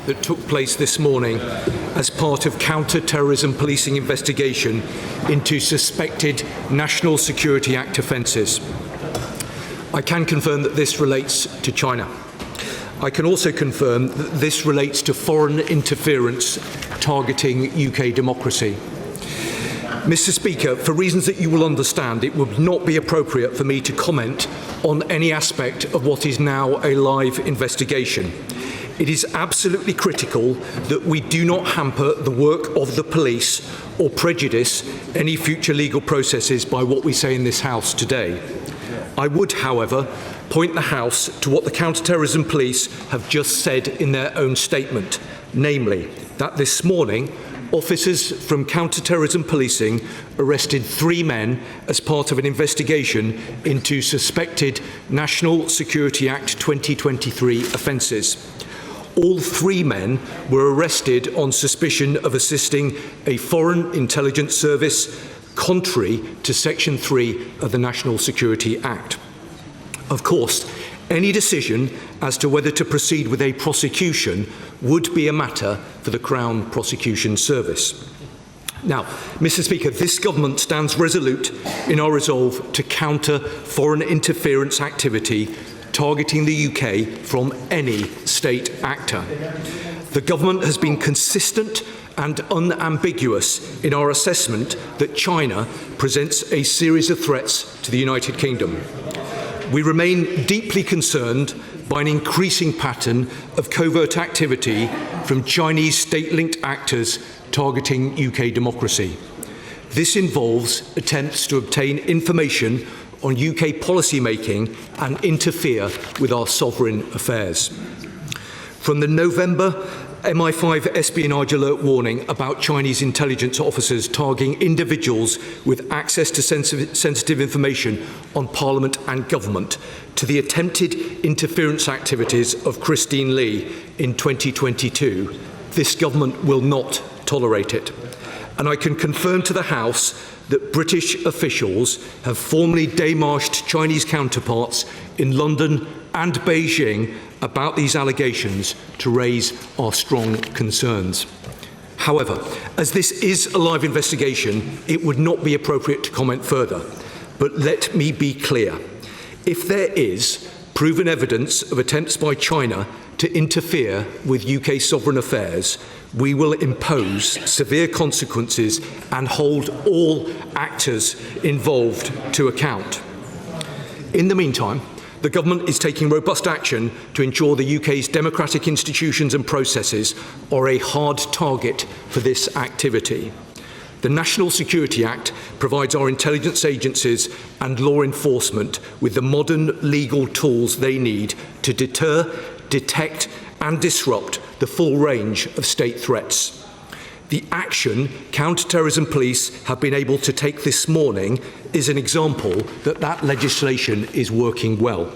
that took place this morning as part of counter-terrorism policing investigation into suspected National Security Act offences. I can confirm that this relates to China. I can also confirm that this relates to foreign interference targeting UK democracy. Mr. Speaker, for reasons that you will understand, it would not be appropriate for me to comment on any aspect of what is now a live investigation. It is absolutely critical that we do not hamper the work of the police or prejudice any future legal processes by what we say in this House today. I would, however, point the House to what the Counterterrorism Police have just said in their own statement, namely that this morning officers from Counterterrorism Policing arrested 3 men as part of an investigation into suspected National Security Act 2023 offences. All 3 men were arrested on suspicion of assisting a foreign intelligence service contrary to Section 3 of the National Security Act. Of course, any decision as to whether to proceed with a prosecution would be a matter for the Crown Prosecution Service. Now, Mr. Speaker, this government stands resolute in our resolve to counter foreign interference activity targeting the UK from any state actor. The government has been consistent and unambiguous in our assessment that China presents a series of threats to the United Kingdom. We remain deeply concerned by an increasing pattern of covert activity from Chinese state-linked actors targeting UK democracy. This involves attempts to obtain information on UK policy making and interfere with our sovereign affairs. From the November MI5 espionage alert warning about Chinese intelligence officers targeting individuals with access to sensitive information on Parliament and government, to the attempted interference activities of Christine Lee in 2022, this government will not tolerate it. And I can confirm to the House that British officials have formally démarched Chinese counterparts in London and Beijing about these allegations to raise our strong concerns. However, as this is a live investigation, it would not be appropriate to comment further. But let me be clear. If there is proven evidence of attempts by China to interfere with UK sovereign affairs, we will impose severe consequences and hold all actors involved to account. In the meantime, the government is taking robust action to ensure the UK's democratic institutions and processes are a hard target for this activity. The National Security Act provides our intelligence agencies and law enforcement with the modern legal tools they need to deter, detect and disrupt the full range of state threats. The action Counterterrorism Police have been able to take this morning is an example that that legislation is working well.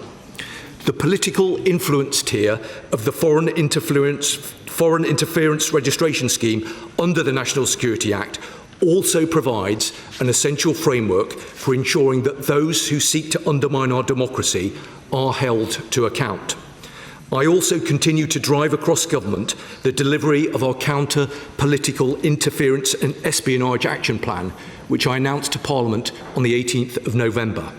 The political influence tier of the Foreign Interference Registration Scheme under the National Security Act also provides an essential framework for ensuring that those who seek to undermine our democracy are held to account. I also continue to drive across government the delivery of our counter-political interference and espionage action plan, which I announced to Parliament on the 18th of November.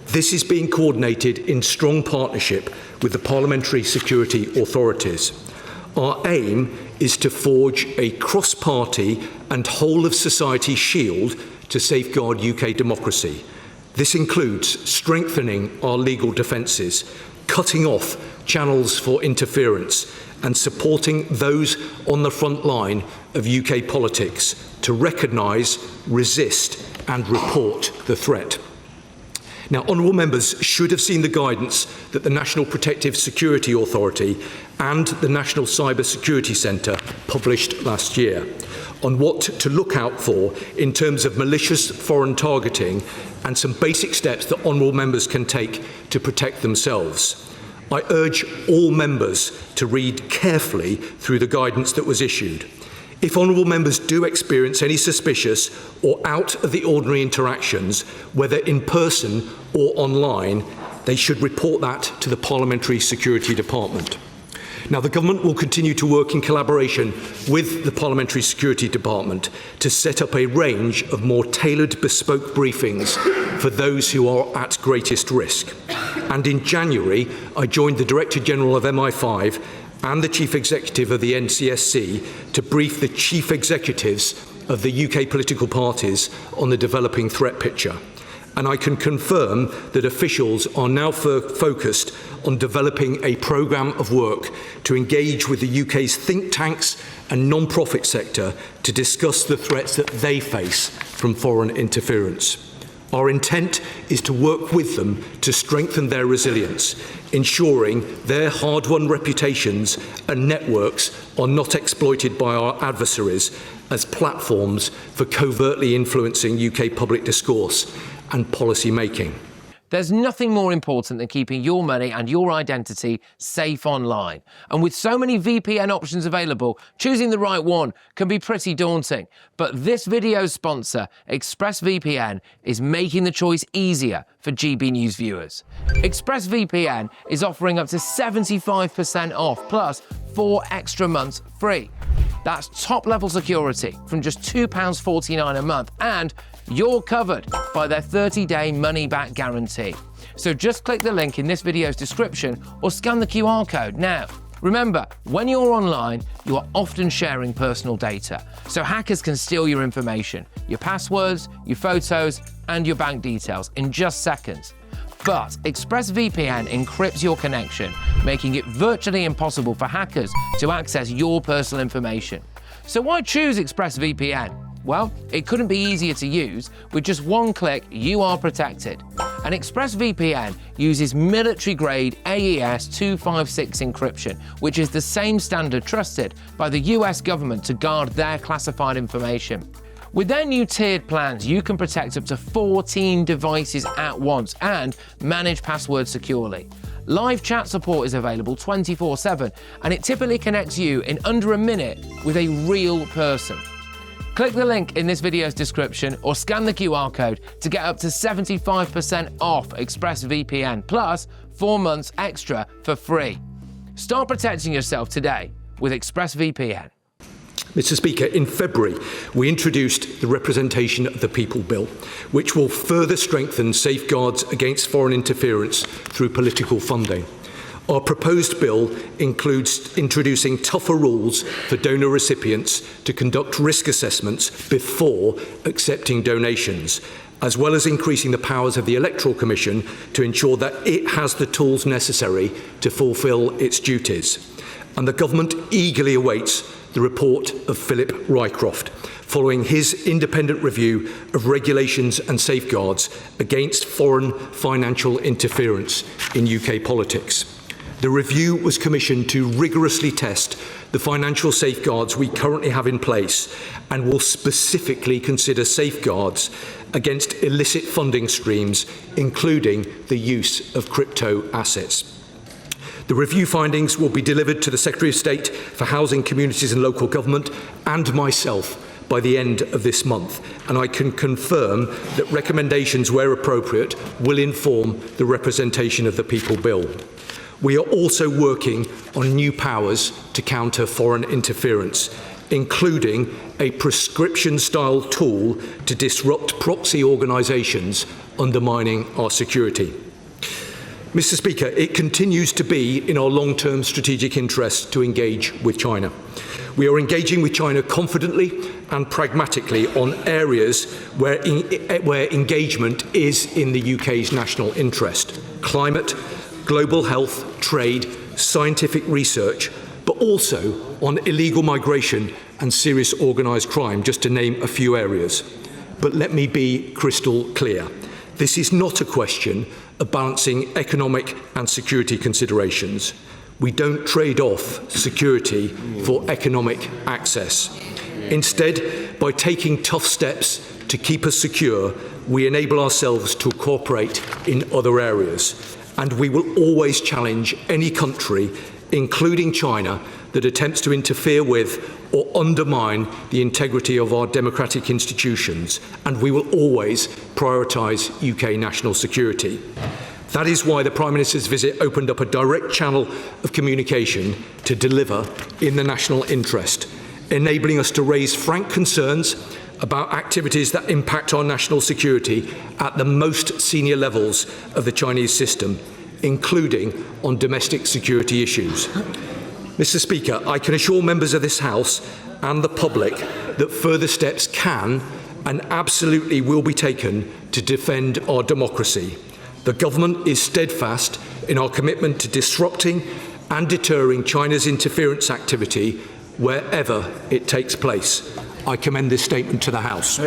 This is being coordinated in strong partnership with the parliamentary security authorities. Our aim is to forge a cross-party and whole-of-society shield to safeguard UK democracy. This includes strengthening our legal defences, cutting off channels for interference and supporting those on the front line of UK politics to recognise, resist and report the threat. Now, honourable members should have seen the guidance that the National Protective Security Authority and the National Cyber Security Centre published last year on what to look out for in terms of malicious foreign targeting and some basic steps that honourable members can take to protect themselves. I urge all members to read carefully through the guidance that was issued. If honourable members do experience any suspicious or out of the ordinary interactions, whether in person or online, they should report that to the Parliamentary Security Department. Now, the government will continue to work in collaboration with the Parliamentary Security Department to set up a range of more tailored bespoke briefings for those who are at greatest risk. And in January, I joined the Director General of MI5 and the Chief Executive of the NCSC to brief the Chief Executives of the UK political parties on the developing threat picture. And I can confirm that officials are now focused on developing a programme of work to engage with the UK's think tanks and non-profit sector to discuss the threats that they face from foreign interference. Our intent is to work with them to strengthen their resilience, ensuring their hard-won reputations and networks are not exploited by our adversaries as platforms for covertly influencing UK public discourse and policy making. There's nothing more important than keeping your money and your identity safe online. And with so many VPN options available, choosing the right one can be pretty daunting. But this video's sponsor, ExpressVPN, is making the choice easier for GB News viewers. ExpressVPN is offering up to 75% off, plus 4 extra months free. That's top-level security from just £2.49 a month, and you're covered by their 30-day money-back guarantee. So just click the link in this video's description or scan the QR code now. Remember, when you're online, you are often sharing personal data, so hackers can steal your information, your passwords, your photos, and your bank details in just seconds. But ExpressVPN encrypts your connection, making it virtually impossible for hackers to access your personal information. So why choose ExpressVPN? Well, it couldn't be easier to use. With just one click, you are protected. And ExpressVPN uses military-grade AES 256 encryption, which is the same standard trusted by the US government to guard their classified information. With their new tiered plans, you can protect up to 14 devices at once and manage passwords securely. Live chat support is available 24/7, and it typically connects you in under a minute with a real person. Click the link in this video's description or scan the QR code to get up to 75% off ExpressVPN, plus 4 months extra for free. Start protecting yourself today with ExpressVPN. Mr. Speaker, in February, we introduced the Representation of the People Bill, which will further strengthen safeguards against foreign interference through political funding. Our proposed bill includes introducing tougher rules for donor recipients to conduct risk assessments before accepting donations, as well as increasing the powers of the Electoral Commission to ensure that it has the tools necessary to fulfil its duties. And the government eagerly awaits the report of Philip Rycroft, following his independent review of regulations and safeguards against foreign financial interference in UK politics. The review was commissioned to rigorously test the financial safeguards we currently have in place and will specifically consider safeguards against illicit funding streams, including the use of crypto assets. The review findings will be delivered to the Secretary of State for Housing, Communities and Local Government and myself by the end of this month, and I can confirm that recommendations, where appropriate, will inform the Representation of the People Bill. We are also working on new powers to counter foreign interference, including a prescription-style tool to disrupt proxy organisations undermining our security. Mr. Speaker, it continues to be in our long-term strategic interest to engage with China. We are engaging with China confidently and pragmatically on areas where engagement is in the UK's national interest: climate, global health, trade, scientific research, but also on illegal migration and serious organised crime, just to name a few areas. But let me be crystal clear. This is not a question of balancing economic and security considerations. We don't trade off security for economic access. Instead, by taking tough steps to keep us secure, we enable ourselves to cooperate in other areas. And we will always challenge any country, including China, that attempts to interfere with or undermine the integrity of our democratic institutions, and we will always prioritise UK national security. That is why the Prime Minister's visit opened up a direct channel of communication to deliver in the national interest, enabling us to raise frank concerns about activities that impact our national security at the most senior levels of the Chinese system, including on domestic security issues. Mr. Speaker, I can assure members of this House and the public that further steps can and absolutely will be taken to defend our democracy. The government is steadfast in our commitment to disrupting and deterring China's interference activity wherever it takes place. I commend this statement to the House.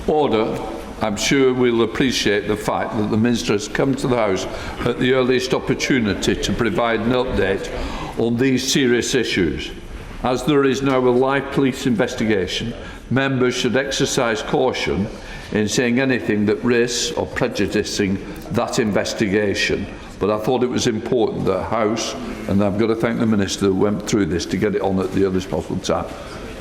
Order. I'm sure we'll appreciate the fact that the Minister has come to the House at the earliest opportunity to provide an update on these serious issues. As there is now a live police investigation, members should exercise caution in saying anything that risks or prejudicing that investigation. But I thought it was important that the House, and I've got to thank the Minister who went through this to get it on at the earliest possible time.